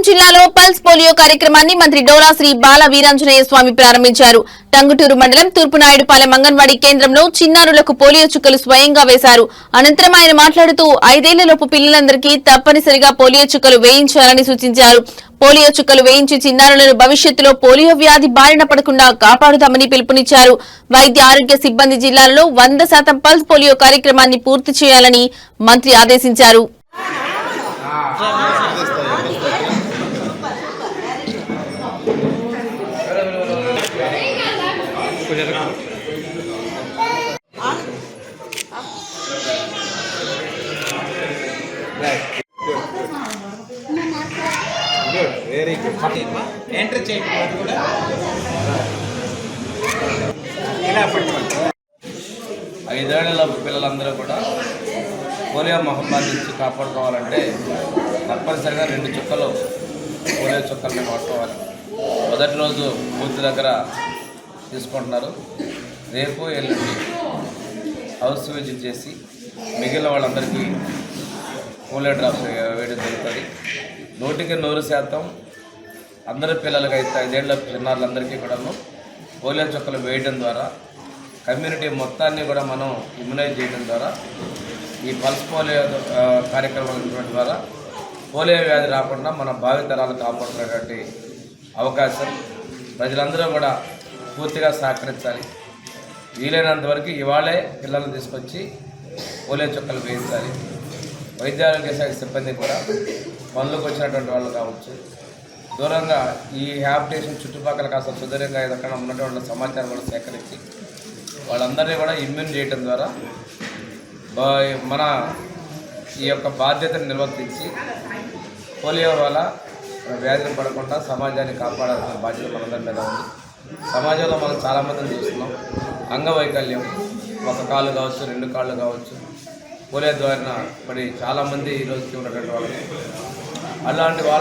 జిల్లాలో pulse polio కార్యక్రమాన్ని మంత్రి డోలా శ్రీ బాల వీరాంజనేయ స్వామి ప్రారంభించారు. టంగుటూరు మండలం తూర్పునాయుడుపాలెం అంగన్వాడీ కేంద్రంలో చిన్నారులకు పోలియో చుక్కలు స్వయంగా వేశారు. అనంతరం ఆయన మాట్లాడుతూ 5 ఏళ్లలోపు పిల్లలందరికీ తప్పనిసరిగా పోలియో చుక్కలు వేయించాలని సూచించారు. పోలియో చుక్కలు వేయించి చిన్నారులను భవిష్యత్తులో పోలియో వ్యాధి బారిన పడకుండా కాపాడుతామని పిలుపునిచ్చారు. వైద్య ఆరోగ్య సిబ్బంది జిల్లాలో 100% పల్స్ పోలియో కార్యక్రమాన్ని పూర్తి చేయాలని మంత్రి ఆదేశించారు. Very good. ఎంటర్ చేయకపోతే కూడా ఇలా పట్టుకోండి. 5 ఏళ్ల పిల్లలందరూ కూడా పోలియో మహమ్మారి నుంచి కాపాడుకోవాలంటే తప్పనిసరిగా 2 చుక్కలు పోలియో చుక్కల్ని పట్టుకోవాలి. మొదటి రోజు బూత్ దగ్గర తీసుకుంటున్నారు. రేపు ఎల్లుండి హౌస్ విజిట్ చేసి మిగిలిన వాళ్ళందరికీ పోలియో డ్రాప్స్ వేయడం జరుగుతుంది. 100% అందరి పిల్లలకి అయితే 5 ఏళ్ల చిన్నారులందరికీ కూడా పోలియో చుక్కలు వేయడం ద్వారా కమ్యూనిటీ మొత్తాన్ని కూడా మనం ఇమ్యునైజ్ చేయడం ద్వారా ఈ పల్స్ పోలియో కార్యక్రమం ద్వారా పోలియో వ్యాధి రాకుండా మన భావితరాలు కాపాడుకునేటువంటి అవకాశం ప్రజలందరూ కూడా పూర్తిగా సహకరించాలి. వీలైనంత వరకు ఇవాళే పిల్లలను తీసుకొచ్చి పోలియో చుక్కలు వేయించాలి. వైద్య ఆరోగ్య శాఖ సిబ్బంది కూడా పనులకు వచ్చినటువంటి వాళ్ళు కావచ్చు, దూరంగా ఈ హ్యాబిటేషన్ చుట్టుపక్కల కాస్త సుదూరంగా ఎక్కడ ఉన్నటువంటి సమాచారం కూడా సేకరించి వాళ్ళందరినీ కూడా ఇమ్యూన్ చేయడం ద్వారా మన ఈ యొక్క బాధ్యతను నిర్వర్తించి పోలియో వల్ల వ్యాధిని పడకుండా సమాజాన్ని కాపాడాల్సిన బాధ్యత మనందరి మీద ఉంది. సమాజంలో మనం చాలామందిని చూస్తున్నాం. అంగవైకల్యం, 1 కాళ్ళు కావచ్చు, 2 కాళ్ళు కావచ్చు, పోలియో ద్వారా పడి చాలామంది ఈరోజుకి ఉన్నటువంటి వాళ్ళు. అలాంటి వాళ్ళ